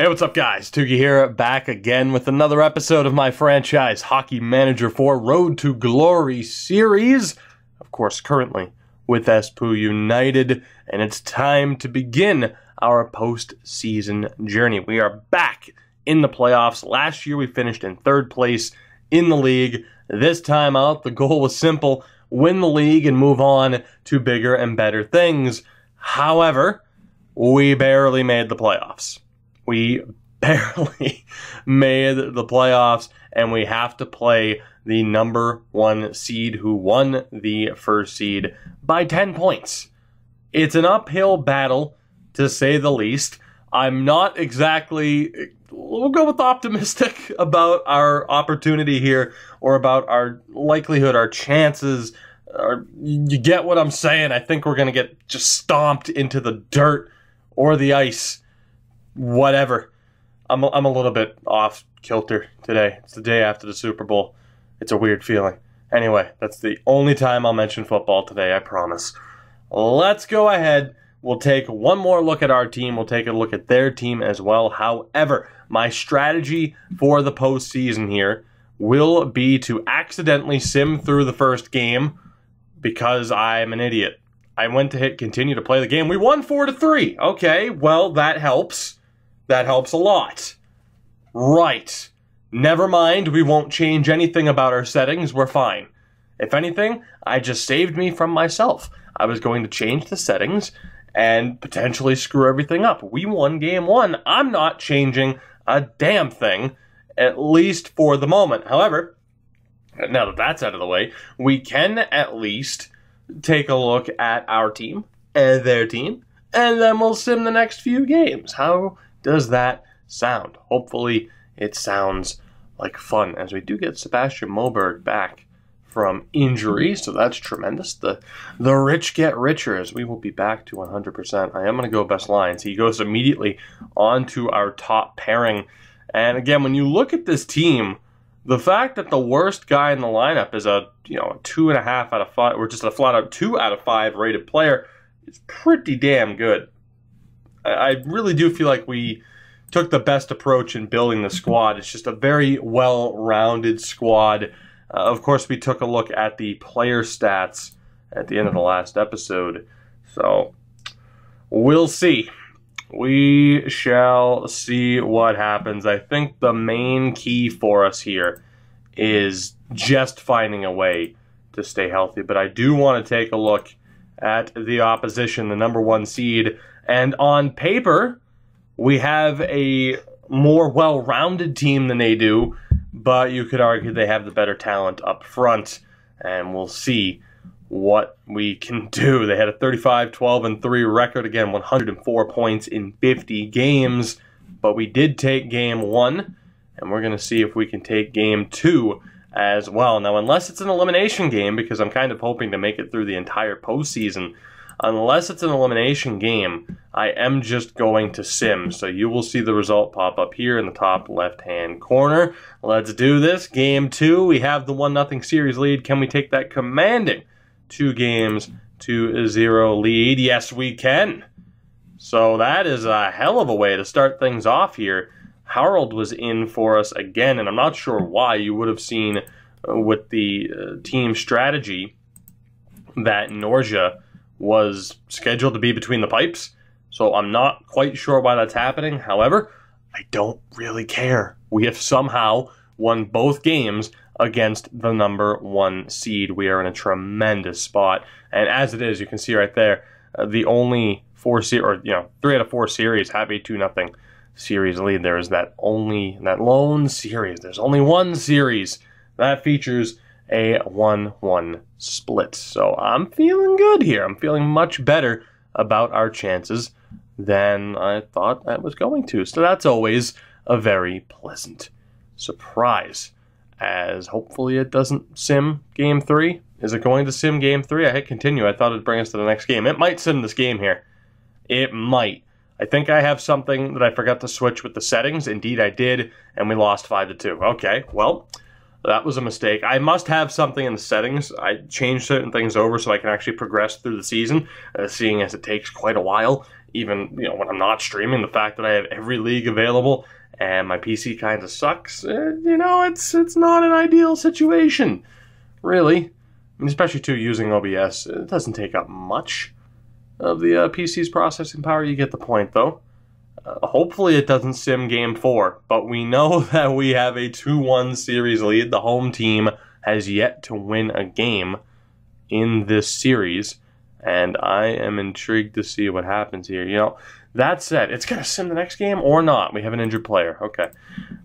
Hey, what's up, guys? Tuki here, back again with another episode of my franchise Hockey Manager 4 Road to Glory series. Of course, currently with Espoo United, and it's time to begin our postseason journey. We are back in the playoffs. Last year, we finished in third place in the league. This time out, the goal was simple: win the league and move on to bigger and better things. However, we barely made the playoffs. We barely made the playoffs, and we have to play the number one seed who won the first seed by 10 points. It's an uphill battle, to say the least. I'm not exactly, we'll go with optimistic about our opportunity here, or about our likelihood, our chances. You get what I'm saying? I think we're going to get just stomped into the dirt or the ice. Whatever. I'm a little bit off kilter today. It's the day after the Super Bowl. It's a weird feeling. Anyway, that's the only time I'll mention football today, I promise. Let's go ahead. We'll take one more look at our team. We'll take a look at their team as well. However, my strategy for the postseason here will be to accidentally sim through the first game because I'm an idiot. I went to hit continue to play the game. We won 4-3. Okay, well, that helps. That helps a lot. Right. Never mind, we won't change anything about our settings. We're fine. If anything, I just saved me from myself. I was going to change the settings and potentially screw everything up. We won game one. I'm not changing a damn thing, at least for the moment. However, now that that's out of the way, we can at least take a look at our team and their team, and then we'll sim the next few games. How does that sound? Hopefully it sounds like fun, as we do get Sebastian Moberg back from injury, so that's tremendous. The rich get richer, as we will be back to 100%. I am going to go best lines. He goes immediately onto our top pairing. And again, when you look at this team, the fact that the worst guy in the lineup is a 2.5 out of 5, or just a flat out 2 out of 5 rated player, is pretty damn good. I really do feel like we took the best approach in building the squad. It's just a very well-rounded squad. Of course, we took a look at the player stats at the end of the last episode. So, we'll see. We shall see what happens. I think the main key for us here is just finding a way to stay healthy. But I do want to take a look at the opposition, the number one seed. And on paper, we have a more well-rounded team than they do, but you could argue they have the better talent up front, and we'll see what we can do. They had a 35-12-3 record, again, 104 points in 50 games, but we did take game one, and we're going to see if we can take game two as well. Now, unless it's an elimination game, because I'm kind of hoping to make it through the entire postseason, unless it's an elimination game, I am just going to sim. So you will see the result pop up here in the top left-hand corner. Let's do this. Game two, we have the 1-0 series lead. Can we take that commanding 2-0 lead? Yes, we can. So that is a hell of a way to start things off here. Harold was in for us again, and I'm not sure why. You would have seen with the team strategy that Norja was scheduled to be between the pipes, so I'm not quite sure why that's happening. However, I don't really care. We have somehow won both games against the number one seed. We are in a tremendous spot, and as it is, you can see right there, the only 3 out of 4 series have a 2-0 series lead. There is that lone series. There's only one series that features a 1-1 split. So I'm feeling good here. I'm feeling much better about our chances than I thought I was going to. So that's always a very pleasant surprise. As hopefully it doesn't sim game 3. Is it going to sim game 3? I hit continue. I thought it'd bring us to the next game. It might sim this game here. It might. I think I have something that I forgot to switch with the settings. Indeed, I did, and we lost 5-2. Okay, well, that was a mistake. I must have something in the settings. I changed certain things over so I can actually progress through the season, seeing as it takes quite a while even, when I'm not streaming, the fact that I have every league available and my PC kind of sucks, it's not an ideal situation, really. I mean, especially, too, using OBS, it doesn't take up much of the PC's processing power. You get the point, though. Hopefully it doesn't sim Game 4, but we know that we have a 2-1 series lead. The home team has yet to win a game in this series, and I am intrigued to see what happens here. That said, it's going to sim the next game or not. We have an injured player. Okay.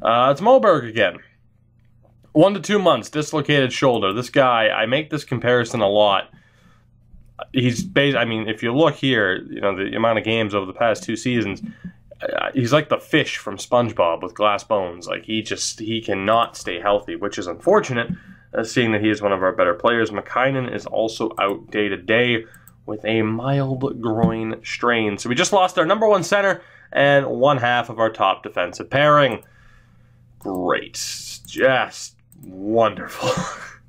It's Moberg again. 1 to 2 months, dislocated shoulder. This guy, I make this comparison a lot. If you look here, the amount of games over the past 2 seasons, he's like the fish from SpongeBob with glass bones. Like, he cannot stay healthy, which is unfortunate, seeing that he is one of our better players. McKinnon is also out day to day with a mild groin strain. So we just lost our number 1 center and 1/2 of our top defensive pairing. Great. Just wonderful.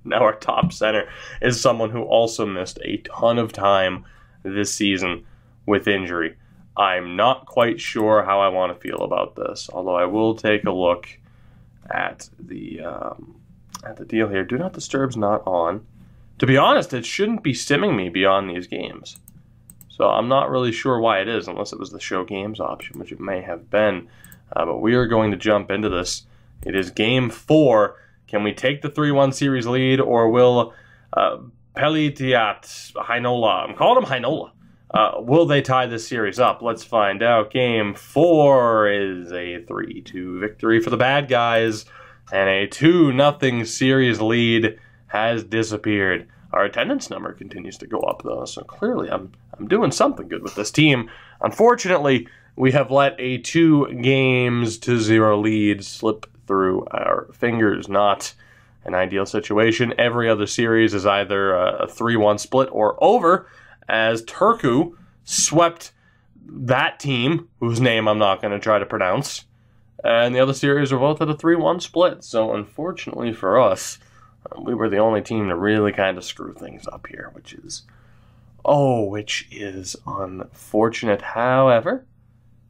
Now our top center is someone who also missed a ton of time this season with injury. I'm not quite sure how I want to feel about this, although I will take a look at the deal here. Do not disturb's not on. To be honest, it shouldn't be simming me beyond these games. So I'm not really sure why it is, unless it was the show games option, which it may have been. But we are going to jump into this. It is Game 4. Can we take the 3-1 series lead, or will Pelitiat Heinola, I'm calling him Heinola, will they tie this series up? Let's find out. Game 4 is a 3-2 victory for the bad guys, and a 2-0 series lead has disappeared. Our attendance number continues to go up, though, so clearly I'm doing something good with this team. Unfortunately, we have let a 2-0 lead slip through our fingers. Not an ideal situation. Every other series is either a 3-1 split or over, as Turku swept that team, whose name I'm not going to try to pronounce, and the other series are both at a 3-1 split. So unfortunately for us, we were the only team to really kind of screw things up here, which is unfortunate. However,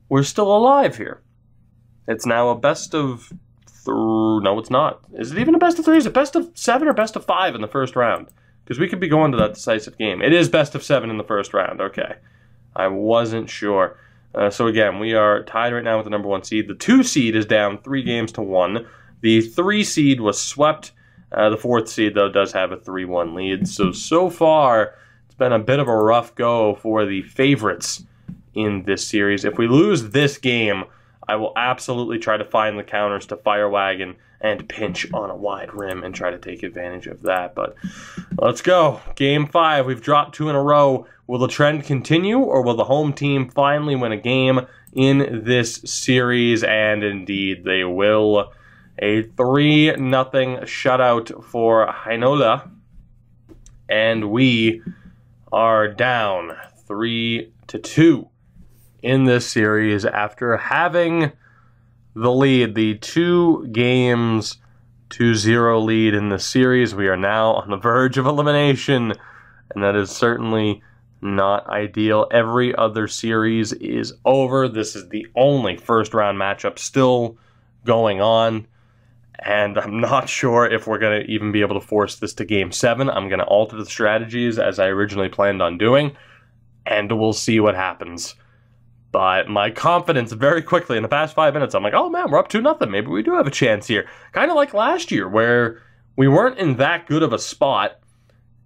we're still alive here. It's now a best of no, it's not. Is it even a best of 3? Is it best of 7 or best of 5 in the first round? Because we could be going to that decisive game. It is best of 7 in the first round. Okay. I wasn't sure. So again, we are tied right now with the number 1 seed. The 2 seed is down 3 games to 1. The 3 seed was swept. The 4th seed, though, does have a 3-1 lead. So far, it's been a bit of a rough go for the favorites in this series. If we lose this game, I will absolutely try to find the counters to Fire Wagon and pinch on a wide rim and try to take advantage of that. But let's go. Game 5. We've dropped 2 in a row. Will the trend continue, or will the home team finally win a game in this series? And indeed, they will. A 3-0 shutout for Heinola. And we are down 3-2. In this series, after having the lead, the 2-0 lead in the series, we are now on the verge of elimination, and that is certainly not ideal. Every other series is over. This is the only first-round matchup still going on, and I'm not sure if we're going to even be able to force this to Game 7. I'm going to alter the strategies as I originally planned on doing, and we'll see what happens. But my confidence very quickly in the past 5 minutes, I'm like, oh man, we're up 2-0. Maybe we do have a chance here. Kind of like last year, where we weren't in that good of a spot,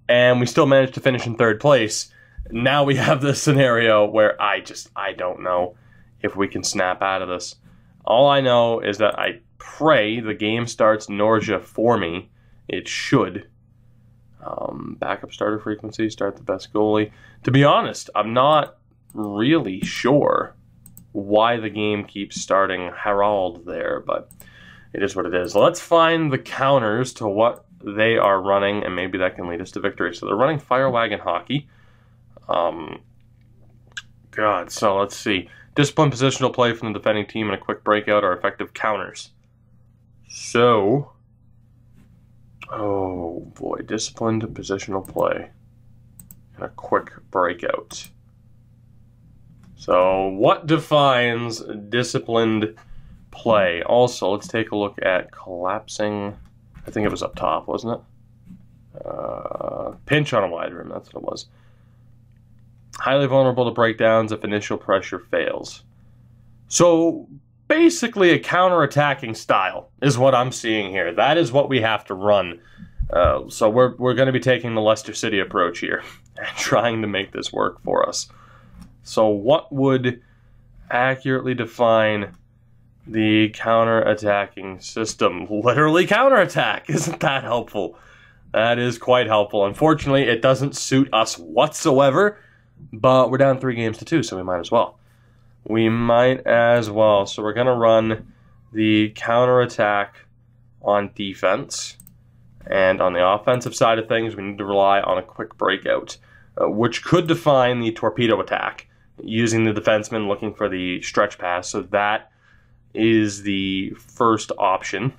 and we still managed to finish in 3rd place. Now we have this scenario where I don't know if we can snap out of this. All I know is that I pray the game starts Norja for me. It should. Backup starter frequency, start the best goalie. To be honest, I'm not really sure why the game keeps starting Harald there, but it is what it is. Let's find the counters to what they are running, and maybe that can lead us to victory. So they're running Fire Wagon Hockey. So let's see. Disciplined positional play from the defending team and a quick breakout are effective counters. So, oh boy, disciplined positional play and a quick breakout. So what defines disciplined play? Also, let's take a look at collapsing. I think it was up top, wasn't it? Pinch on a wide rim, that's what it was. Highly vulnerable to breakdowns if initial pressure fails. So basically a counter-attacking style is what I'm seeing here. That is what we have to run. So we're going to be taking the Leicester City approach here and trying to make this work for us. So what would accurately define the counter-attacking system? Literally counter-attack. Isn't that helpful? That is quite helpful. Unfortunately, it doesn't suit us whatsoever, but we're down 3-2, so we might as well. We might as well. So we're going to run the counter-attack on defense. And on the offensive side of things, we need to rely on a quick breakout, which could define the torpedo attack, using the defenseman looking for the stretch pass. So that is the first option.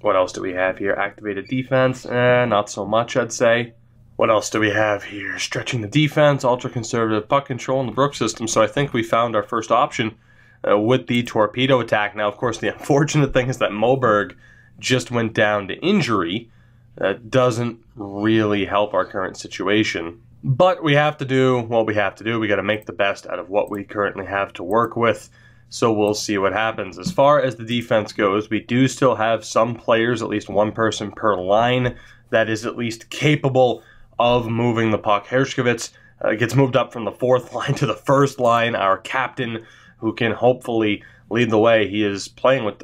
What else do we have here? Activated defense, not so much, I'd say. What else do we have here? Stretching the defense, ultra-conservative puck control in the Brooks system. So I think we found our first option with the torpedo attack. Now, of course, the unfortunate thing is that Moberg just went down to injury. That doesn't really help our current situation. But we have to do what we have to do. We got to make the best out of what we currently have to work with. So we'll see what happens. As far as the defense goes, we do still have some players, at least one person per line, that is at least capable of moving the puck. Hershkovitz gets moved up from the 4th line to the 1st line. Our captain, who can hopefully lead the way. He is playing with,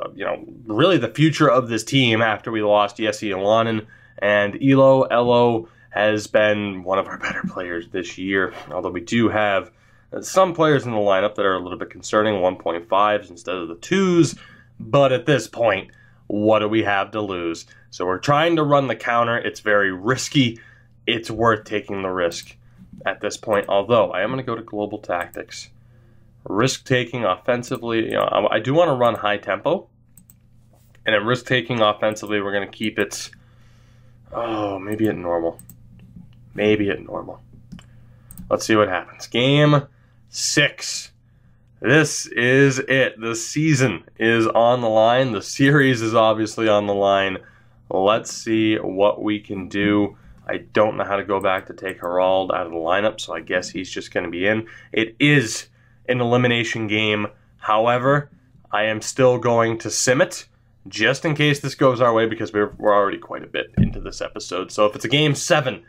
really the future of this team after we lost Jesse Ilanen. And Elo has been one of our better players this year, although we do have some players in the lineup that are a little bit concerning, 1.5s instead of the 2s, but at this point, what do we have to lose? So we're trying to run the counter. It's very risky. It's worth taking the risk at this point, although I am going to go to global tactics. Risk-taking offensively, I do want to run high tempo, and at risk-taking offensively, we're going to keep it, maybe at normal. Maybe at normal. Let's see what happens. Game 6. This is it. The season is on the line. The series is obviously on the line. Let's see what we can do. I don't know how to go back to take Harald out of the lineup, so I guess he's just going to be in. It is an elimination game. However, I am still going to sim it, just in case this goes our way, because we're already quite a bit into this episode. So if it's a game 7,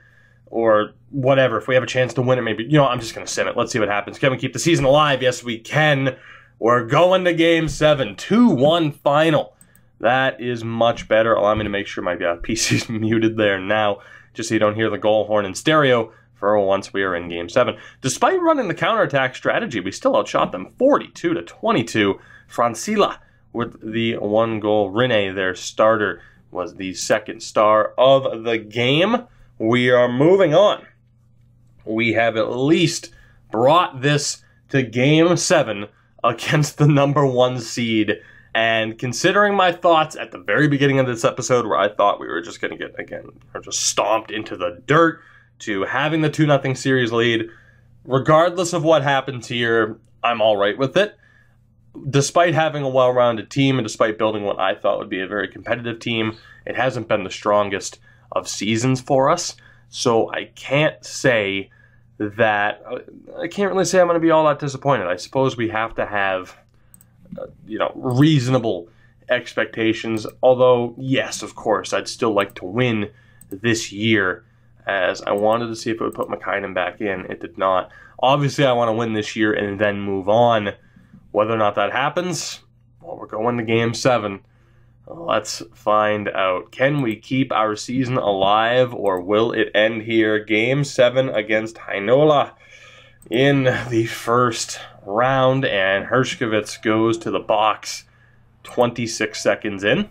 or whatever, if we have a chance to win it, maybe, I'm just going to sim it. Let's see what happens. Can we keep the season alive? Yes, we can. We're going to game 7, 2-1 final. That is much better. Allow me to make sure my PC's muted there now, just so you don't hear the goal horn in stereo for once we are in game 7. Despite running the counterattack strategy, we still outshot them 42-22. Francila with the 1 goal. Rene, their starter, was the 2nd star of the game. We are moving on. We have at least brought this to game 7 against the number 1 seed. And considering my thoughts at the very beginning of this episode, where I thought we were just going to get, just stomped into the dirt, to having the 2-0 series lead, regardless of what happens here, I'm all right with it. Despite having a well-rounded team and despite building what I thought would be a very competitive team, it hasn't been the strongest of seasons for us. So I can't say that, I can't really say I'm going to be all that disappointed. I suppose we have to have, reasonable expectations. Although, yes, of course, I'd still like to win this year, as I wanted to see if it would put McKinnon back in. It did not. Obviously, I want to win this year and then move on. Whether or not that happens, well, we're going to game 7. Let's find out. Can we keep our season alive, or will it end here? Game 7 against Heinola in the first round, and Hershkovitz goes to the box 26 seconds in.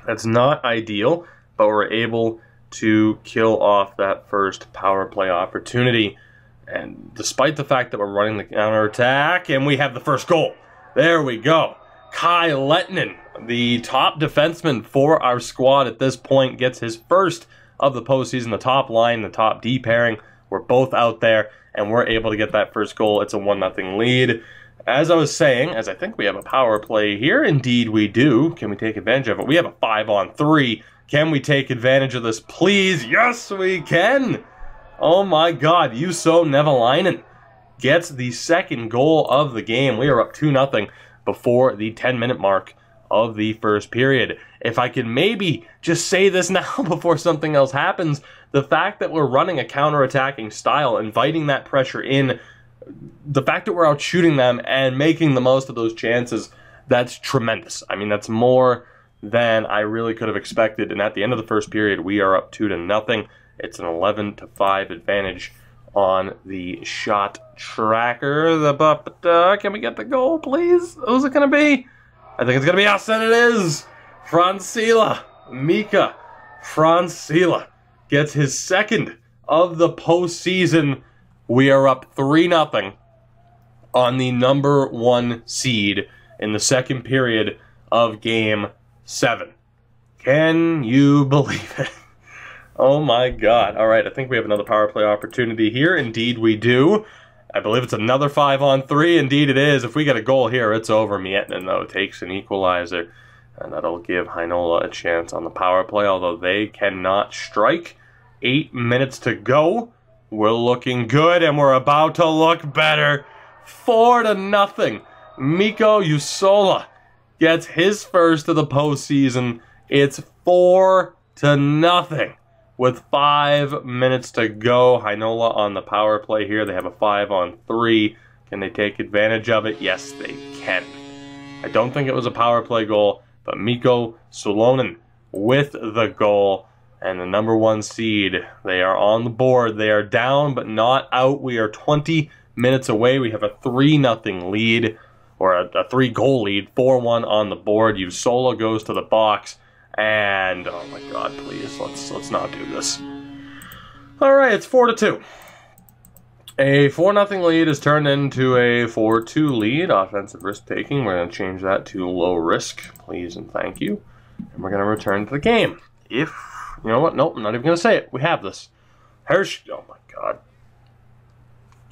That's not ideal, but we're able to kill off that first power play opportunity. And despite the fact that we're running the counterattack, and we have the first goal. There we go. Kai Lettinen, the top defenseman for our squad at this point, gets his first of the postseason. The top line, the top D pairing, we're both out there. and we're able to get that first goal. It's a 1-0 lead. As I was saying, as I think we have a power play here, indeed we do. Can we take advantage of it? We have a 5-on-3. Can we take advantage of this, please? Yes, we can! Oh my god, Juuso Nevalainen gets the second goal of the game. We are up 2-0 before the 10-minute mark of the first period. If I can maybe just say this now before something else happens, the fact that we're running a counter-attacking style, inviting that pressure in, the fact that we're out shooting them and making the most of those chances, that's tremendous. I mean, that's more than I really could have expected. And at the end of the first period, we are up 2-0. It's an 11-5 advantage on the shot tracker. Can we get the goal, please? Who's it going to be? I think it's going to be us, and it is! Mika Francila gets his second of the postseason. We are up 3-0 on the number 1 seed in the second period of Game 7. Can you believe it? Oh my god. Alright, I think we have another power play opportunity here. Indeed we do. I believe it's another 5-on-3. Indeed it is. If we get a goal here, it's over. Miettinen, though, takes an equalizer. And that'll give Heinola a chance on the power play, although they cannot strike. 8 minutes to go. We're looking good, and we're about to look better. 4-0. Mikko Juusola gets his first of the postseason. It's 4-0. With 5 minutes to go, Heinola on the power play here. They have a 5-on-3. Can they take advantage of it? Yes, they can. I don't think it was a power play goal, but Mikko Sulonen with the goal. And the number 1 seed, they are on the board. They are down, but not out. We are 20 minutes away. We have a 3-0 lead, or a 3-goal lead, 4-1 on the board. Juusola goes to the box. And, oh my god, please, let's not do this. Alright, it's 4-2. A 4-0 lead is turned into a 4-2 lead. Offensive risk-taking. We're going to change that to low risk, please and thank you. And we're going to return to the game. You know what? Nope, I'm not even going to say it. We have this. Oh my god.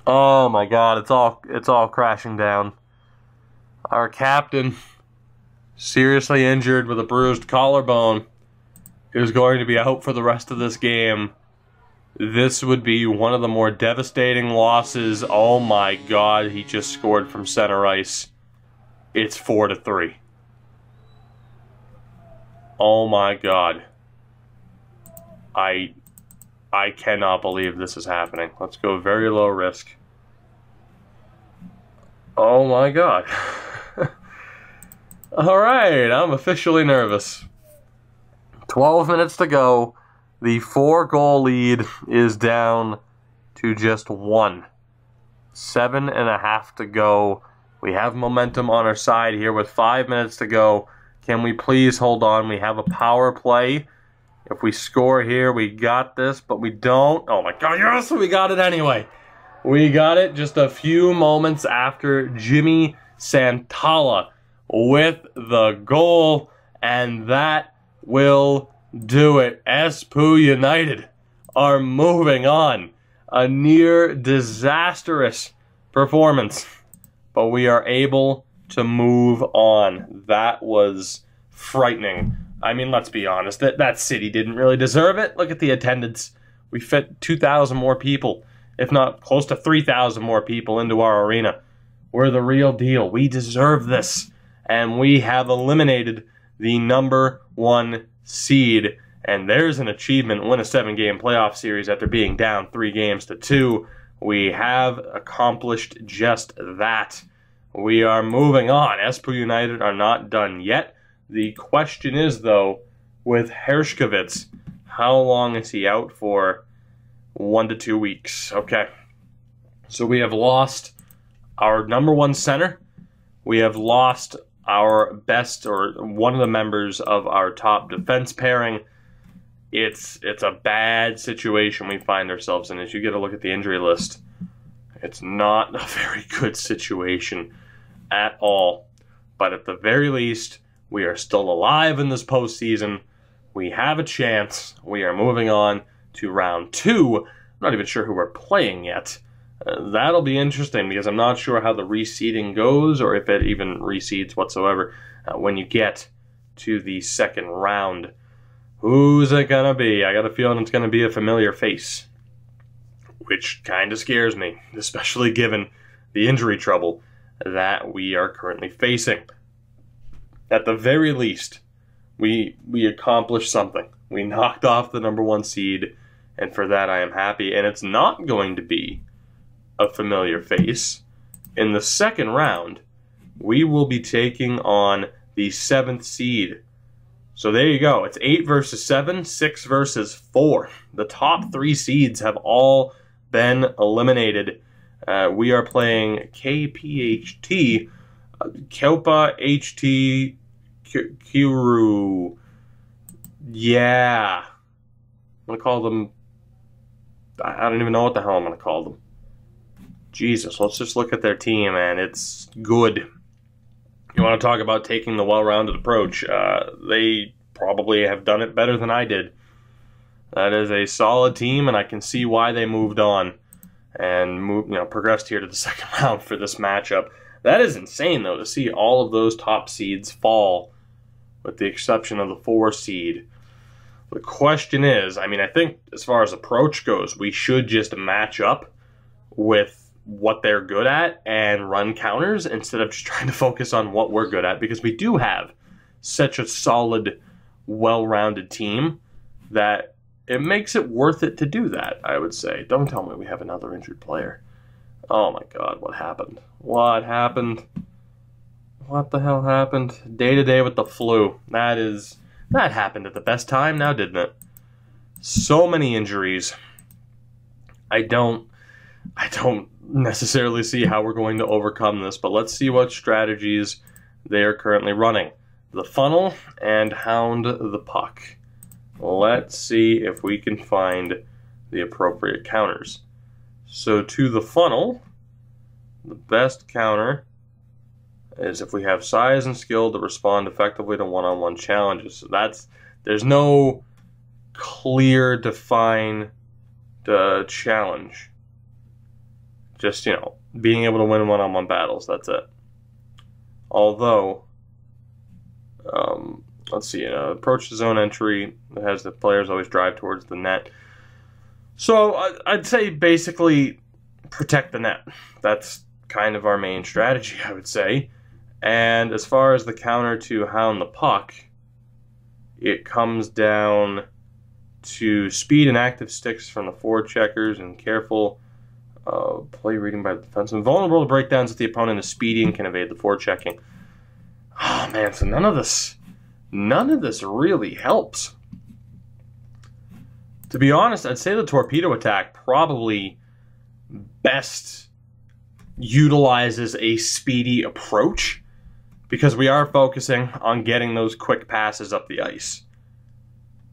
Oh my god, it's all crashing down. Our captain, seriously injured with a bruised collarbone, is going to be out for the rest of this game. This would be one of the more devastating losses. Oh my god, he just scored from center ice. It's 4-3. Oh my god. I cannot believe this is happening. Let's go very low risk. Oh my god. Alright, I'm officially nervous. 12 minutes to go. The 4-goal lead is down to just 1. 7.5 to go. We have momentum on our side here with 5 minutes to go. Can we please hold on? We have a power play. If we score here, we got this, but we don't. Oh my god, yes, we got it anyway. We got it just a few moments after Jimmy Santala with the goal, and that will do it. Espoo United are moving on. A near disastrous performance, but we are able to move on. That was frightening. I mean, let's be honest, that city didn't really deserve it. Look at the attendance. We fit 2,000 more people, if not close to 3,000 more people into our arena. We're the real deal. We deserve this. And we have eliminated the number 1 seed. And there's an achievement. Win a 7-game playoff series after being down 3-2. We have accomplished just that. We are moving on. Espoo United are not done yet. The question is, though, with Hershkovitz, how long is he out for? 1 to 2 weeks. Okay. So we have lost our number 1 center. We have lost our best, or one of the members of our top defense pairing. It's a bad situation we find ourselves in. As you get a look at the injury list, it's not a very good situation at all. But at the very least, we are still alive in this postseason. We have a chance. We are moving on to round 2. I'm not even sure who we're playing yet. That'll be interesting because I'm not sure how the reseeding goes or if it even reseeds whatsoever when you get to the second round. Who's it going to be? I got a feeling it's going to be a familiar face, which kind of scares me, especially given the injury trouble that we are currently facing. At the very least, we accomplished something. We knocked off the #1 seed, and for that I am happy. And it's not going to be a familiar face. In the second round, we will be taking on the 7th seed. So there you go. It's 8 versus 7, 6 versus 4. The top 3 seeds have all been eliminated. We are playing KPHT, Kelpa HT Kuru. Yeah. I'm going to call them... I don't even know what the hell I'm going to call them. Jesus, let's just look at their team, and it's good. You want to talk about taking the well-rounded approach. They probably have done it better than I did. That is a solid team, and I can see why they moved on and progressed here to the second round for this matchup. That is insane, though, to see all of those top seeds fall, with the exception of the 4 seed. The question is, I think as far as approach goes, we should just match up with what they're good at and run counters instead of just trying to focus on what we're good at, because we do have such a solid, well-rounded team that it makes it worth it to do that, I would say. Don't tell me we have another injured player. Oh my god, what happened? What happened? What the hell happened? Day-to-day with the flu. That happened at the best time now, didn't it? So many injuries. I don't necessarily see how we're going to overcome this, but let's see what strategies they are currently running. The funnel and hound the puck. Let's see if we can find the appropriate counters. So to the funnel, the best counter is if we have size and skill to respond effectively to one-on-one challenges. So there's no clear defined challenge. Just, being able to win one-on-one battles, that's it. Although, let's see, approach the zone entry that has the players always drive towards the net. So I'd say basically protect the net. That's kind of our main strategy, I would say. And as far as the counter to hound the puck, it comes down to speed and active sticks from the forward checkers and careful play reading by the defenseman. Vulnerable to breakdowns if the opponent is speedy and can evade the forward checking. Oh man, so none of this really helps. To be honest, I'd say the torpedo attack probably best utilizes a speedy approach because we are focusing on getting those quick passes up the ice.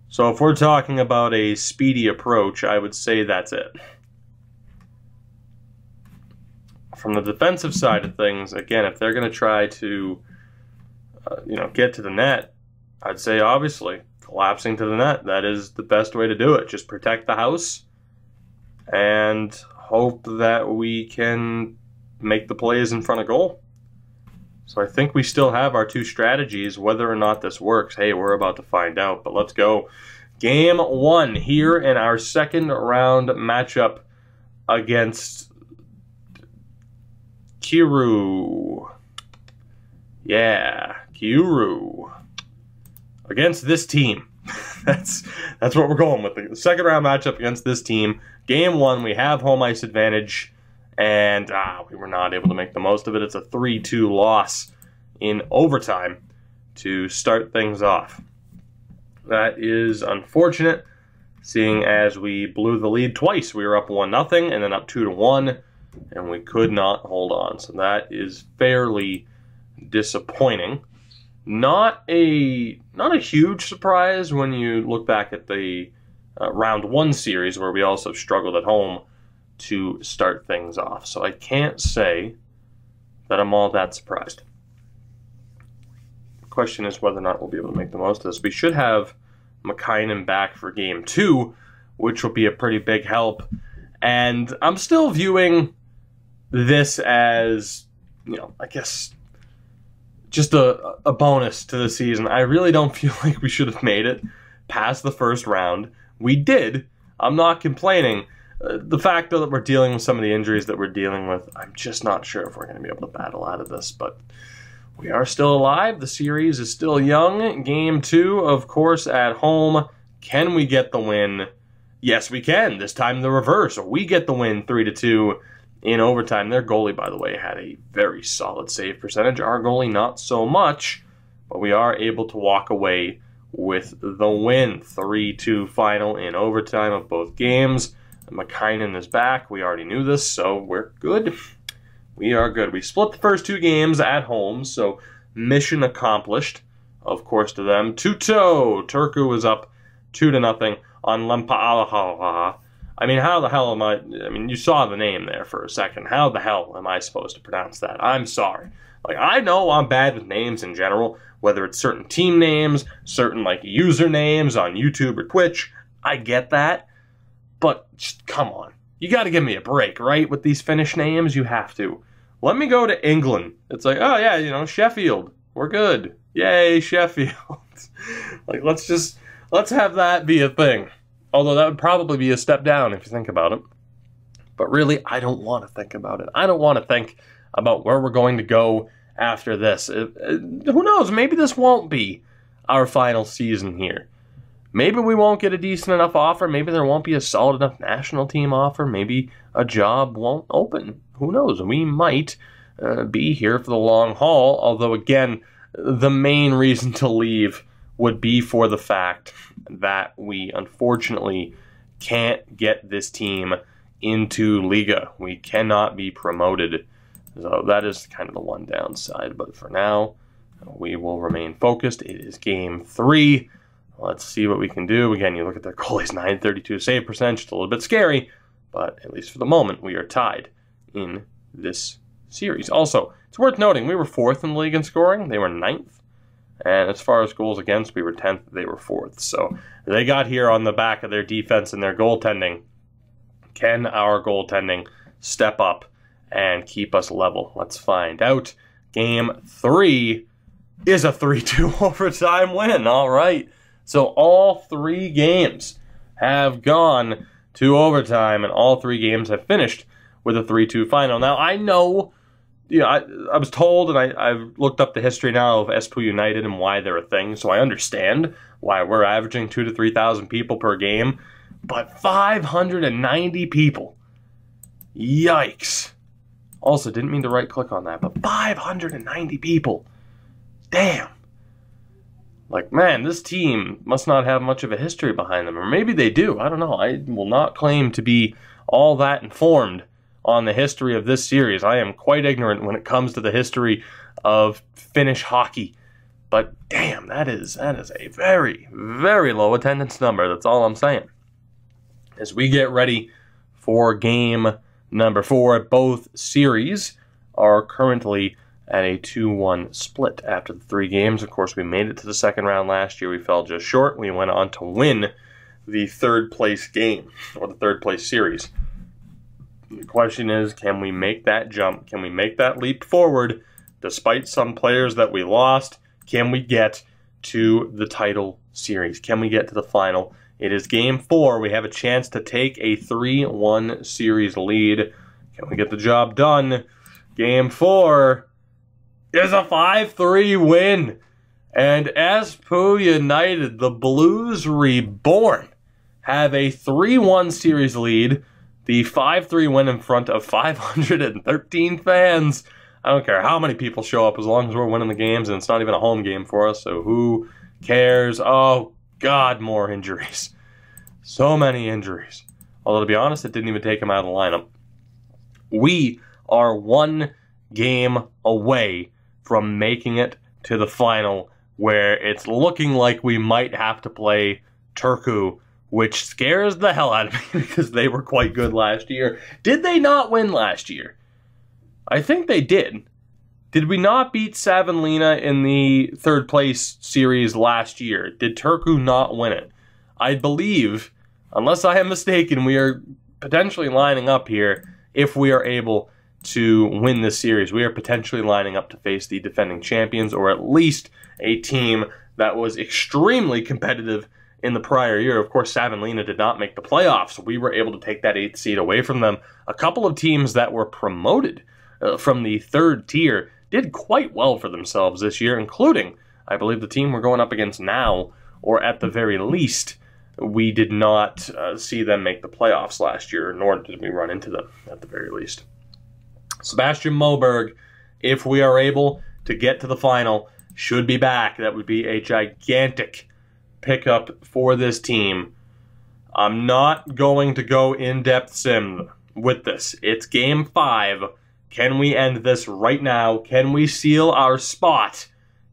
So if we're talking about a speedy approach, I would say that's it. From the defensive side of things, again, if they're going to try to get to the net, I'd say obviously collapsing to the net. That is the best way to do it. Just protect the house and hope that we can make the plays in front of goal. So I think we still have our 2 strategies. Whether or not this works, hey, we're about to find out. But let's go. Game 1 here in our second round matchup against Kiru. Yeah, Kiru. Against this team. That's what we're going with. The second round matchup against this team. Game 1, we have home ice advantage, and we were not able to make the most of it. It's a 3-2 loss in overtime to start things off. That is unfortunate, seeing as we blew the lead twice. We were up 1-0 and then up 2-1, and we could not hold on. So that is fairly disappointing. Not a huge surprise when you look back at the round 1 series where we also struggled at home to start things off. So I can't say that I'm all that surprised. The question is whether or not we'll be able to make the most of this. We should have McKinnon back for game 2, which will be a pretty big help. And I'm still viewing this as, I guess just a bonus to the season. I really don't feel like we should have made it past the first round. We did. I'm not complaining. The fact that we're dealing with some of the injuries that we're dealing with, I'm just not sure if we're going to be able to battle out of this, but we are still alive. The series is still young. Game 2, of course, at home. Can we get the win? Yes, we can. This time the reverse. We get the win 3-2 in overtime. Their goalie, by the way, had a very solid save percentage. Our goalie, not so much, but we are able to walk away with the win. 3-2 final in overtime of both games. McKinnon is back. We already knew this, so we're good. We are good. We split the first 2 games at home, so mission accomplished, of course, to them. Tuto! Turku was up 2-0 on Lempa'alaha. I mean, how the hell am I mean, you saw the name there for a second. How the hell am I supposed to pronounce that? I'm sorry. Like, I know I'm bad with names in general, whether it's certain team names, certain, usernames on YouTube or Twitch. I get that. But, just, come on. You gotta give me a break, right? With these Finnish names, you have to. Let me go to England. It's like, oh yeah, Sheffield. We're good. Yay, Sheffield. Let's have that be a thing. Although that would probably be a step down if you think about it. But really, I don't want to think about it. I don't want to think about where we're going to go after this. Who knows? Maybe this won't be our final season here. Maybe we won't get a decent enough offer. Maybe there won't be a solid enough national team offer. Maybe a job won't open. Who knows? We might be here for the long haul. Although, again, the main reason to leave would be for the fact that we unfortunately can't get this team into Liga. We cannot be promoted. So that is kind of the one downside. But for now, we will remain focused. It is game 3. Let's see what we can do. Again, you look at their goalie's .932 save percentage. It's a little bit scary, but at least for the moment, we are tied in this series. Also, it's worth noting, we were 4th in the league in scoring. They were 9th. And as far as goals against, we were 10th. They were 4th. So they got here on the back of their defense and their goaltending. Can our goaltending step up and keep us level? Let's find out. Game 3 is a 3-2 overtime win. All right. So all 3 games have gone to overtime, and all 3 games have finished with a 3-2 final. Now, I know, I was told, and I've looked up the history now of Espoo United and why they're a thing, so I understand why we're averaging 2,000 to 3,000 people per game, but 590 people. Yikes. Also, didn't mean to right-click on that, but 590 people. Damn. Man, this team must not have much of a history behind them. Or maybe they do. I don't know. I will not claim to be all that informed on the history of this series. I am quite ignorant when it comes to the history of Finnish hockey. But damn, that is a very, very low attendance number. That's all I'm saying. As we get ready for game number 4, both series are currently at a 2-1 split after the 3 games. Of course, we made it to the second round last year. We fell just short. We went on to win the 3rd place game, or the 3rd place series. The question is, can we make that jump? Can we make that leap forward? Despite some players that we lost, can we get to the title series? Can we get to the final? It is game 4. We have a chance to take a 3-1 series lead. Can we get the job done? Game 4 is a 5-3 win. And Espoo United, the Blues reborn, have a 3-1 series lead. The 5-3 win in front of 513 fans. I don't care how many people show up as long as we're winning the games, and it's not even a home game for us, so who cares? Oh, God, more injuries. So many injuries. Although, to be honest, it didn't even take him out of the lineup. We are 1 game away from making it to the final, where it's looking like we might have to play Turku, which scares the hell out of me because they were quite good last year. Did they not win last year? I think they did. Did we not beat Savonlinna in the 3rd place series last year? Did Turku not win it? I believe, unless I am mistaken, we are potentially lining up here if we are able to win this series. We are potentially lining up to face the defending champions, or at least a team that was extremely competitive in the prior year. Of course, Savonlinna did not make the playoffs. We were able to take that 8th seed away from them. A couple of teams that were promoted from the 3rd tier did quite well for themselves this year, including, I believe, the team we're going up against now, or at the very least, we did not see them make the playoffs last year, nor did we run into them at the very least. Sebastian Moberg, if we are able to get to the final, should be back. That would be a gigantic pickup for this team. I'm not going to go in-depth sim with this. It's Game 5. Can we end this right now? Can we seal our spot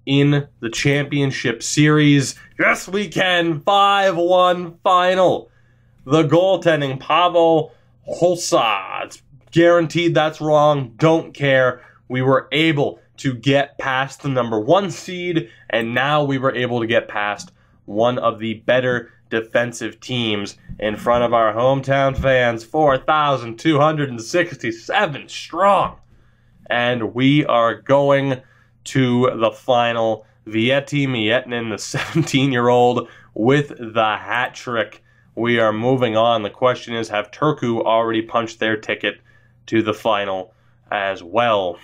in the championship series? Yes, we can. 5-1 final. The goaltending, Pavel Holsa. It's guaranteed that's wrong. Don't care. We were able to get past the number 1 seed, and now we were able to get past one of the better defensive teams in front of our hometown fans, 4,267 strong. And we are going to the final. Vietti Miettinen, the 17-year-old, with the hat trick. We are moving on. The question is, have Turku already punched their ticket to the final as well?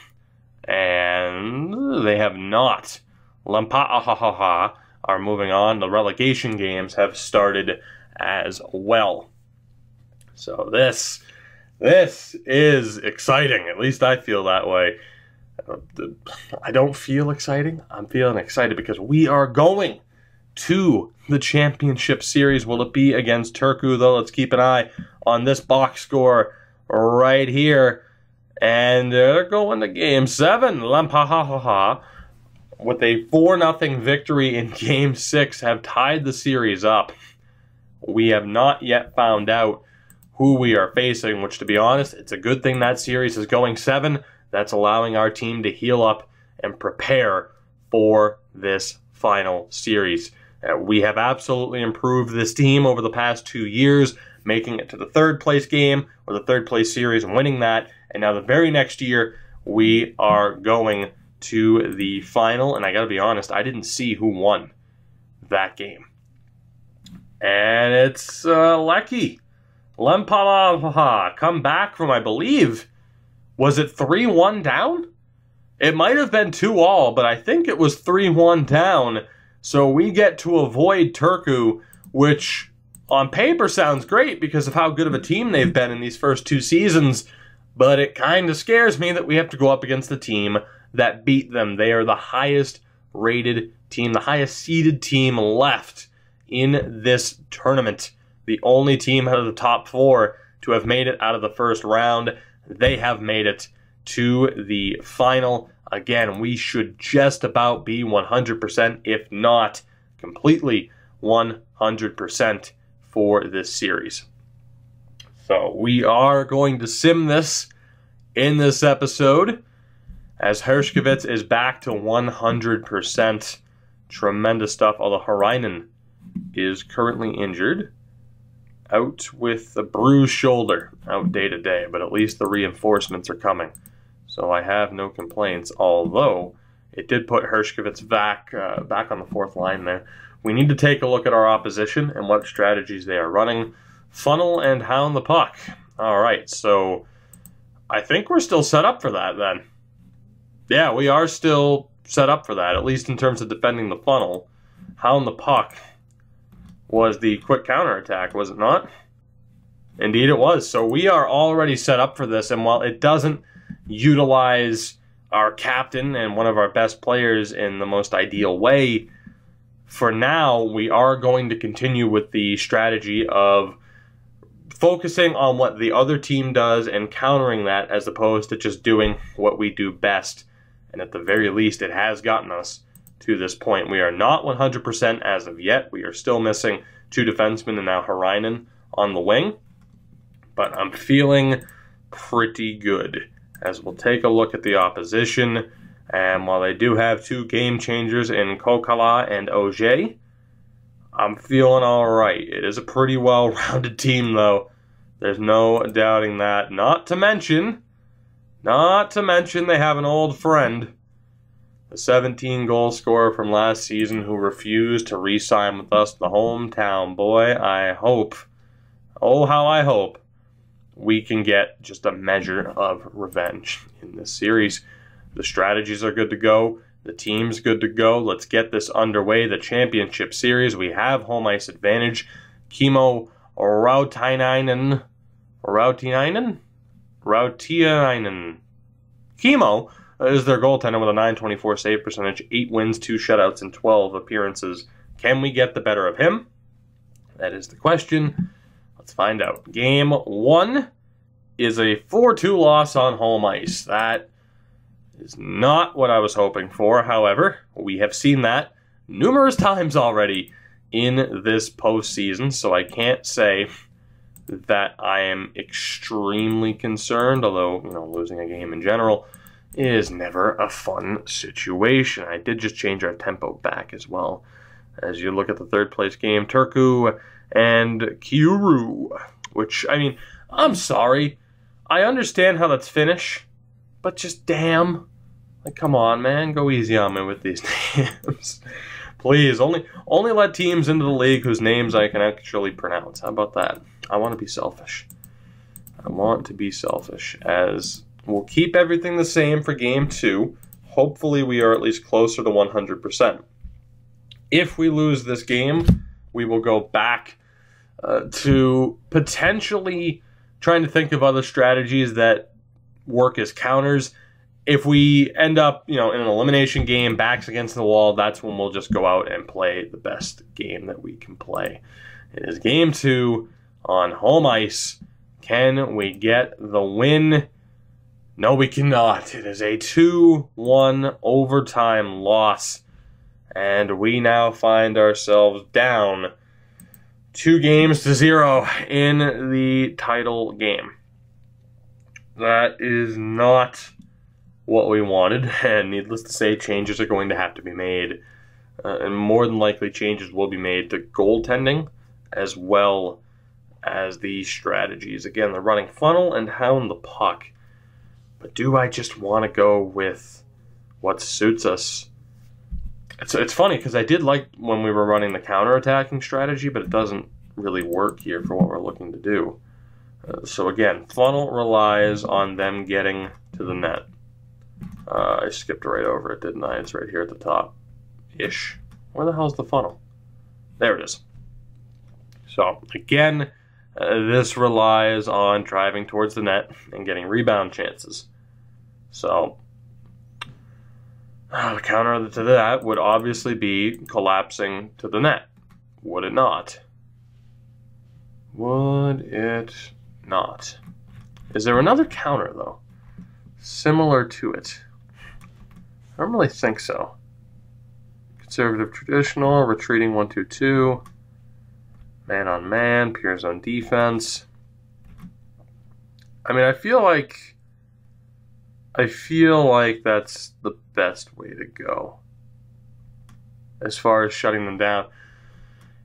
And they have not. Lampaahaha are moving on. The relegation games have started as well. So this is exciting. At least I feel that way. I don't feel exciting. I'm feeling excited because we are going to the championship series. Will it be against Turku, though? Let's keep an eye on this box score right here. And they're going to Game 7. Lampahaha, with a 4-0 victory in Game 6, have tied the series up. We have not yet found out who we are facing, which, to be honest, it's a good thing that series is going 7. That's allowing our team to heal up and prepare for this final series. We have absolutely improved this team over the past 2 years, making it to the 3rd place game, or the 3rd place series, and winning that. And now the very next year, we are going to the final. And I got to be honest, I didn't see who won that game. And it's Lecky. Lempala come back from, I believe, was it 3-1 down? It might have been 2-2, but I think it was 3-1 down. So we get to avoid Turku, which on paper sounds great because of how good of a team they've been in these first 2 seasons. But it kind of scares me that we have to go up against the team that beat them. They are the highest rated team, the highest seeded team left in this tournament. The only team out of the top 4 to have made it out of the first round. They have made it to the final. Again, we should just about be 100%, if not completely 100% for this series. So we are going to sim this in this episode, as Hershkovitz is back to 100%. Tremendous stuff, although Harainen is currently injured. Out with the bruised shoulder, out day to day, but at least the reinforcements are coming. So I have no complaints, although it did put Hershkovitz back on the 4th line there. We need to take a look at our opposition and what strategies they are running. Funnel and hound the puck. All right, so I think we're still set up for that then. Yeah, we are still set up for that, at least in terms of defending the funnel. Hound the puck was the quick counterattack, was it not? Indeed it was. So we are already set up for this, and while it doesn't utilize our captain and one of our best players in the most ideal way, for now we are going to continue with the strategy of focusing on what the other team does and countering that, as opposed to just doing what we do best. And at the very least, it has gotten us to this point. We are not 100% as of yet. We are still missing 2 defensemen and now Harainen on the wing. But I'm feeling pretty good, as we'll take a look at the opposition. And while they do have 2 game changers in Kokala and Auger, I'm feeling all right. It is a pretty well-rounded team, though. There's no doubting that. Not to mention Not to mention they have an old friend, the 17-goal scorer from last season who refused to re-sign with us, the hometown boy. I hope, oh how I hope, we can get just a measure of revenge in this series. The strategies are good to go. The team's good to go. Let's get this underway. The championship series, we have home ice advantage. Kimmo Rautiainen. Kimmo is their goaltender with a .924 save percentage, 8 wins, 2 shutouts, and 12 appearances. Can we get the better of him? That is the question. Let's find out. Game 1 is a 4-2 loss on home ice. That is not what I was hoping for. However, we have seen that numerous times already in this postseason, so I can't say that I am extremely concerned, although, losing a game in general is never a fun situation. I did just change our tempo back as well. As you look at the third place game, Turku and Kiuru, which, I'm sorry. I understand how that's Finnish, but just damn. Like, come on, man. Go easy on me with these names. Please, only let teams into the league whose names I can actually pronounce. How about that? I want to be selfish. As we'll keep everything the same for Game 2. Hopefully we are at least closer to 100%. If we lose this game, we will go back to potentially trying to think of other strategies that work as counters. If we end up, in an elimination game, backs against the wall, that's when we'll just go out and play the best game that we can play. It is Game 2 on home ice. Can we get the win? No, we cannot. It is a 2-1 overtime loss. And we now find ourselves down 2-0 in the title game. That is not what we wanted, and needless to say, changes are going to have to be made. And more than likely, changes will be made to goaltending as well as the strategies. Again, they're running funnel and hound the puck. But do I just want to go with what suits us? It's funny, because I did like when we were running the counter-attacking strategy, but it doesn't really work here for what we're looking to do. So again, funnel relies on them getting to the net. I skipped right over it, didn't I? It's right here at the top-ish. Where the hell's the funnel? There it is. So, again, this relies on driving towards the net and getting rebound chances. So, the counter to that would obviously be collapsing to the net. Would it not? Would it not? Is there another counter, though, similar to it? I don't really think so. Conservative traditional, retreating 1-2-2, man on man, pure zone defense. I feel like that's the best way to go as far as shutting them down.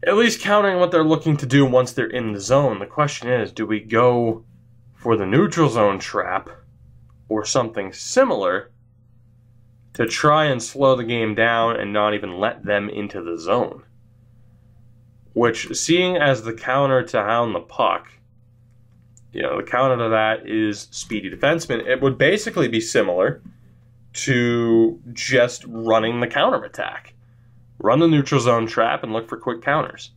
At least counting what they're looking to do once they're in the zone. The question is, do we go for the neutral zone trap or something similar to try and slow the game down and not even let them into the zone? Which, seeing as the counter to hound the puck, the counter to that is speedy defenseman, it would basically be similar to just running the counterattack. Run the neutral zone trap and look for quick counters.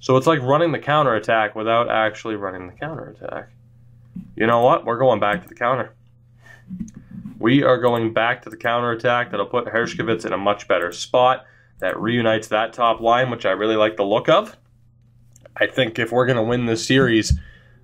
So it's like running the counterattack without actually running the counterattack. You know what? We're going back to the counter. We are going back to the counterattack. That'll put Hershkovitz in a much better spot. That reunites that top line, which I really like the look of. I think if we're going to win this series,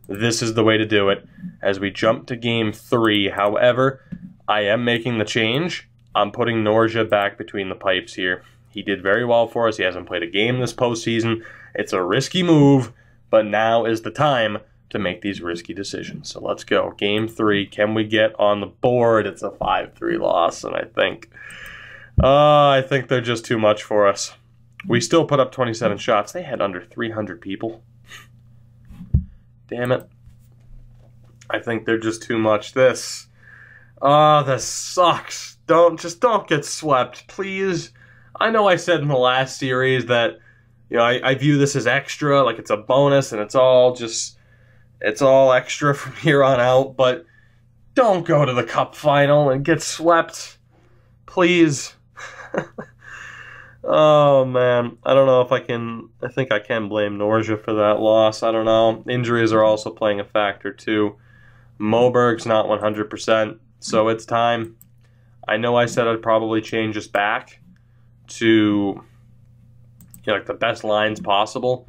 this is the way to do it as we jump to Game 3. However, I am making the change. I'm putting Norja back between the pipes here. He did very well for us. He hasn't played a game this postseason. It's a risky move, but now is the time to make these risky decisions. So let's go. Game 3. Can we get on the board? It's a 5-3 loss, and I think they're just too much for us. We still put up 27 shots. They had under 300 people. Damn it. I think they're just too much. This Oh, this sucks. Just don't get swept, please. I know I said in the last series that, you know, I view this as extra, like it's a bonus and it's all extra from here on out, but don't go to the cup final and get swept, please. Oh, man. I don't know if I think I can blame Norja for that loss. I don't know. Injuries are also playing a factor, too. Moberg's not 100%, so it's time. I know I said I'd probably change us back to, you know, like the best lines possible.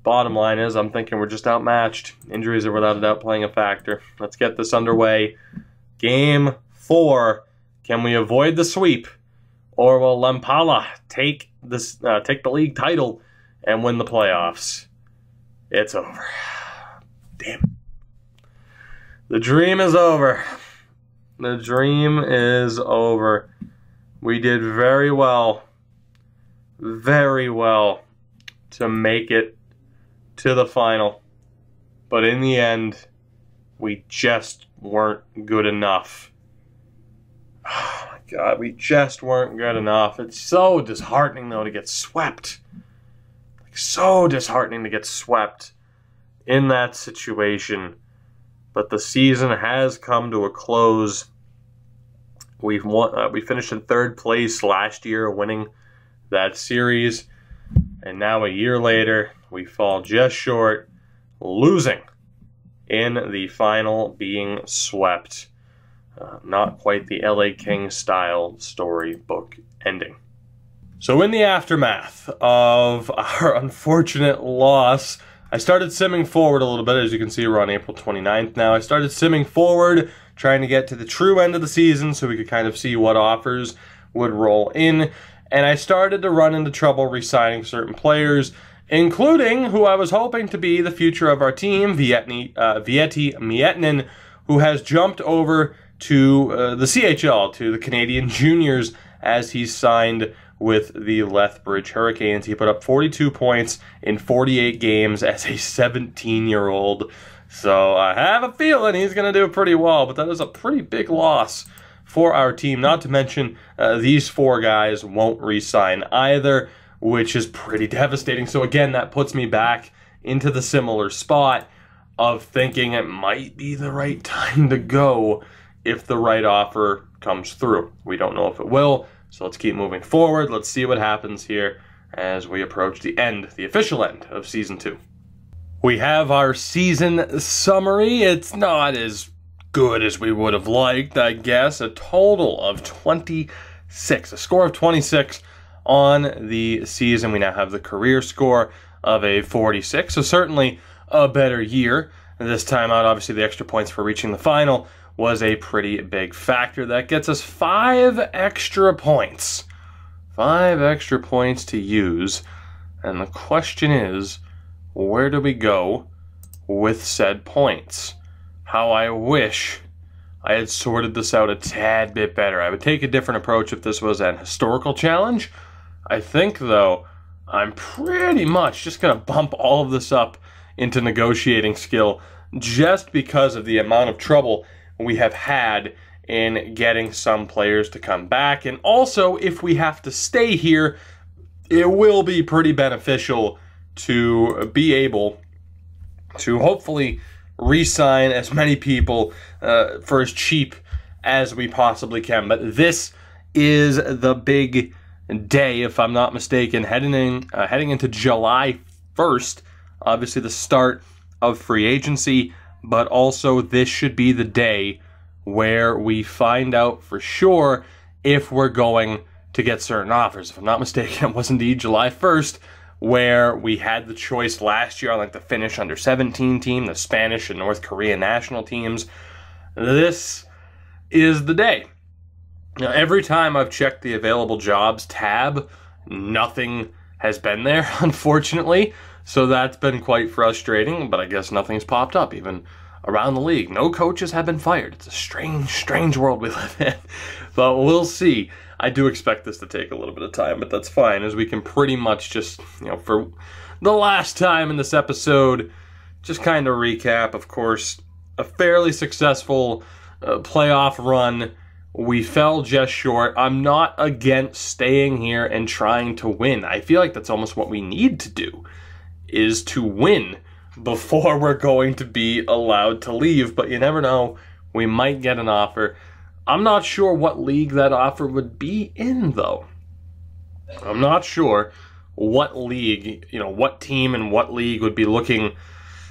Bottom line is, I'm thinking we're just outmatched. Injuries are without a doubt playing a factor. Let's get this underway. Game 4. Can we avoid the sweep? Or will Lampala take the league title and win the playoffs? It's over. Damn. The dream is over. The dream is over. We did very well to make it to the final. But in the end, we just weren't good enough. Oh my God, we just weren't good enough. It's so disheartening, though, to get swept. Like, so disheartening to get swept in that situation. But the season has come to a close. We finished in 3rd place last year, winning that series. And now a year later, we fall just short, losing in the final, being swept. Not quite the LA Kings style storybook ending. So in the aftermath of our unfortunate loss, I started simming forward a little bit. As you can see, we're on April 29th now. I started simming forward, trying to get to the true end of the season so we could kind of see what offers would roll in. And I started to run into trouble re-signing certain players, including who I was hoping to be the future of our team, Vieti Miettinen, who has jumped over to the CHL, to the Canadian Juniors, as he signed with the Lethbridge Hurricanes. He put up 42 points in 48 games as a 17-year-old. So I have a feeling he's going to do pretty well, but that is a pretty big loss for our team. Not to mention, these 4 guys won't re-sign either, which is pretty devastating. So again, that puts me back into the similar spot of thinking it might be the right time to go if the right offer comes through. We don't know if it will, so let's keep moving forward. Let's see what happens here as we approach the end, the official end of Season 2. We have our season summary. It's not as good as we would have liked, I guess. A total of 26. A score of 26 on the season. We now have the career score of a 46, so certainly a better year. This time out, obviously, the extra points for reaching the final was a pretty big factor. That gets us 5 extra points. 5 extra points to use. And the question is, where do we go with said points? How I wish I had sorted this out a tad bit better. I would take a different approach if this was an historical challenge. I think, though, I'm pretty much just going to bump all of this up into negotiating skill just because of the amount of trouble we have had in getting some players to come back. And also, if we have to stay here, it will be pretty beneficial to be able to hopefully re-sign as many people for as cheap as we possibly can. But this is the big day, if I'm not mistaken, heading into July 1st, obviously the start of free agency, but also this should be the day where we find out for sure if we're going to get certain offers. If I'm not mistaken, it was indeed July 1st where we had the choice last year on like the Finnish under-17 team, the Spanish and North Korean national teams. This is the day. Now, every time I've checked the available jobs tab, nothing has been there, unfortunately. So that's been quite frustrating, but I guess nothing's popped up, even around the league. No coaches have been fired. It's a strange, strange world we live in. But we'll see. I do expect this to take a little bit of time, but that's fine, as we can pretty much just, for the last time in this episode, just kind of recap. Of course, a fairly successful playoff run. We fell just short. I'm not against staying here and trying to win. I feel like that's almost what we need to do, is to win before we're going to be allowed to leave. But you never know. We might get an offer. I'm not sure what league that offer would be in, though. I'm not sure what league, what team and what league would be looking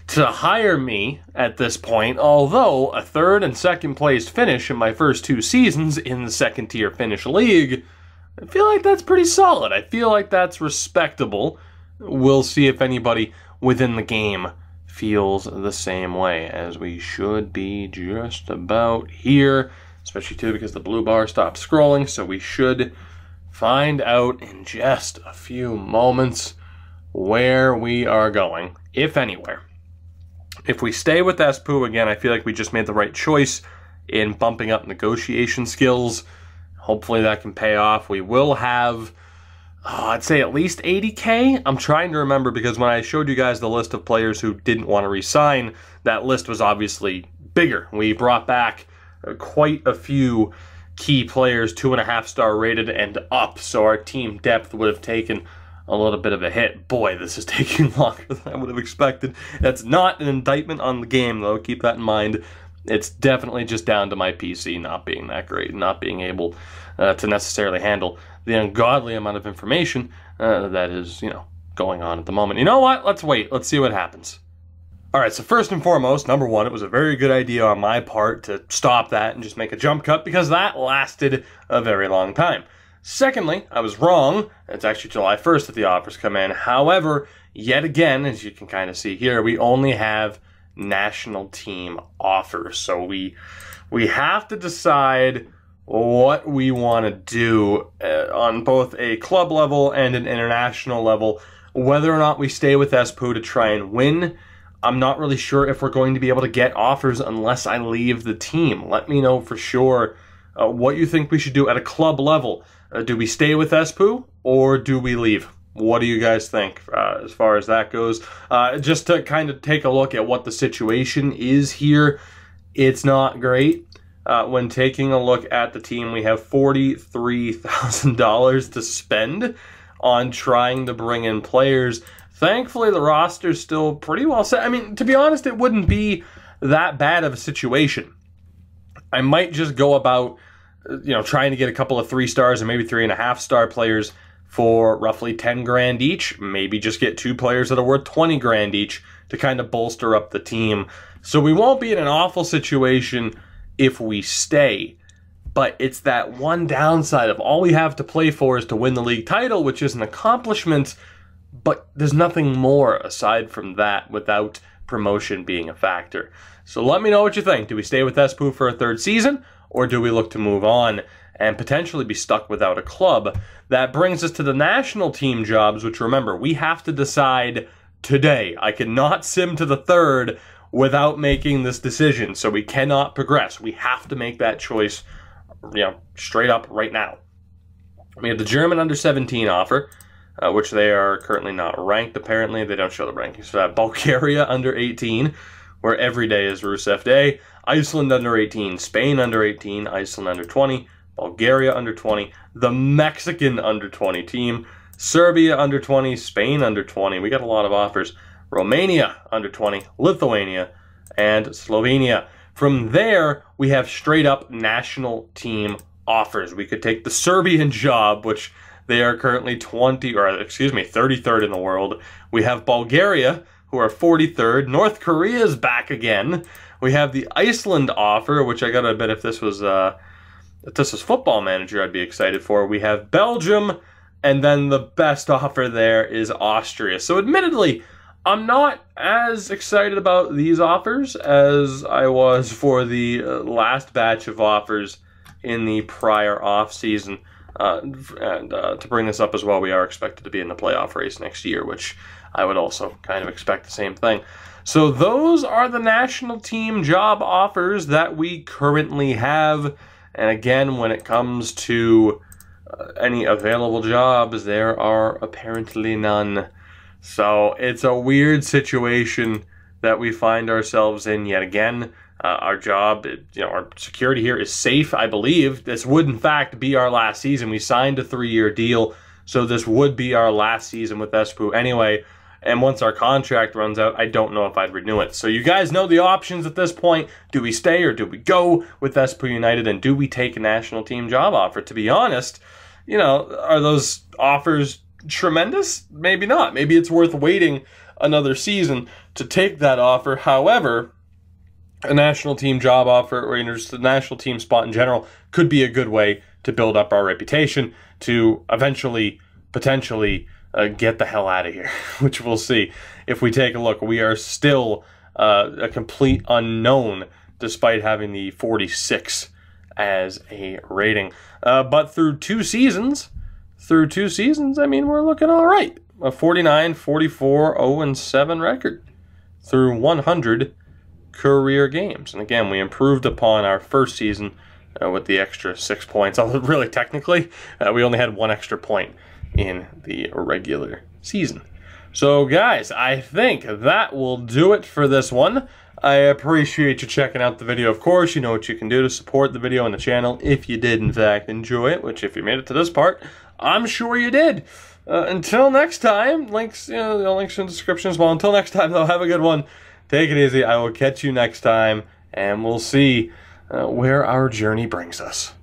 to hire me at this point, although a third and second place finish in my first 2 seasons in the second tier Finnish league, I feel like that's pretty solid. I feel like that's respectable. We'll see if anybody within the game feels the same way, as we should be just about here, especially too because the blue bar stopped scrolling, so we should find out in just a few moments where we are going, if anywhere. If we stay with Espoo, again, I feel like we just made the right choice in bumping up negotiation skills. Hopefully that can pay off. We will have, I'd say at least 80K. I'm trying to remember, because when I showed you guys the list of players who didn't want to re-sign, that list was obviously bigger. We brought back quite a few key players, 2.5-star rated and up, so our team depth would have taken a little bit of a hit. Boy, this is taking longer than I would have expected. That's not an indictment on the game, though. Keep that in mind. It's definitely just down to my PC not being that great, not being able to necessarily handle the ungodly amount of information that is, going on at the moment. You know what? Let's wait. Let's see what happens. All right, so first and foremost, number one, it was a very good idea on my part to stop that and just make a jump cut, because that lasted a very long time. Secondly, I was wrong. It's actually July 1st that the offers come in. However, yet again, as you can kind of see here, we only have national team offers. So we have to decide what we want to do on both a club level and an international level, whether or not we stay with Espoo to try and win. I'm not really sure if we're going to be able to get offers unless I leave the team. Let me know for sure what you think we should do at a club level. Do we stay with Espoo or do we leave? What do you guys think as far as that goes? Just to kind of take a look at what the situation is here, it's not great. When taking a look at the team, we have $43,000 to spend on trying to bring in players. Thankfully, the roster's still pretty well set. I mean, to be honest, it wouldn't be that bad of a situation. I might just go about trying to get a couple of 3-stars and maybe 3.5-star players for roughly 10 grand each. Maybe just get 2 players that are worth 20 grand each to kind of bolster up the team. So we won't be in an awful situation if we stay. But it's that one downside of all we have to play for is to win the league title, which is an accomplishment, but there's nothing more aside from that without promotion being a factor. So let me know what you think. Do we stay with Espoo for a 3rd season? Or do we look to move on and potentially be stuck without a club? That brings us to the national team jobs, which, remember, we have to decide today. I cannot sim to the 3rd without making this decision, so we cannot progress. We have to make that choice, straight up right now. We have the German under-17 offer, which they are currently not ranked, apparently. They don't show the rankings for that. Bulgaria under-18, where every day is Rusev Day. Iceland under 18, Spain under 18, Iceland under 20, Bulgaria under 20, the Mexican under 20 team, Serbia under 20, Spain under 20. We got a lot of offers. Romania under 20, Lithuania, and Slovenia. From there, we have straight up national team offers. We could take the Serbian job, which they are currently 33rd in the world. We have Bulgaria, who are 43rd. North Korea is back again. We have the Iceland offer, which I gotta admit, if this was Football Manager, I'd be excited for. We have Belgium, and then the best offer there is Austria. So admittedly, I'm not as excited about these offers as I was for the last batch of offers in the prior off-season. To bring this up as well, we are expected to be in the playoff race next year, which I would also kind of expect the same thing. So those are the national team job offers that we currently have. And again, when it comes to any available jobs, there are apparently none. So it's a weird situation that we find ourselves in yet again. Our job, our security here is safe, I believe. This would, in fact, be our last season. We signed a 3-year deal, so this would be our last season with Espoo anyway. And once our contract runs out, I don't know if I'd renew it. So you guys know the options at this point. Do we stay or do we go with Espoo United? And do we take a national team job offer? To be honest, are those offers tremendous? Maybe not. Maybe it's worth waiting another season to take that offer. However, a national team job offer, or just a national team spot in general, could be a good way to build up our reputation to eventually, potentially, get the hell out of here, which we'll see. If we take a look, we are still a complete unknown despite having the 46 as a rating. But through two seasons, I mean, we're looking all right. A 49, 44, 0-7 record through 100 career games. And again, we improved upon our first season with the extra 6 points. Although really, technically, we only had 1 extra point in the regular season. So guys, I think that will do it for this one. I appreciate you checking out the video. Of course, you know what you can do to support the video and the channel if you did in fact enjoy it, which if you made it to this part, I'm sure you did. Until next time, links in the description as well. Until next time though, have a good one. Take it easy. I will catch you next time, and we'll see where our journey brings us.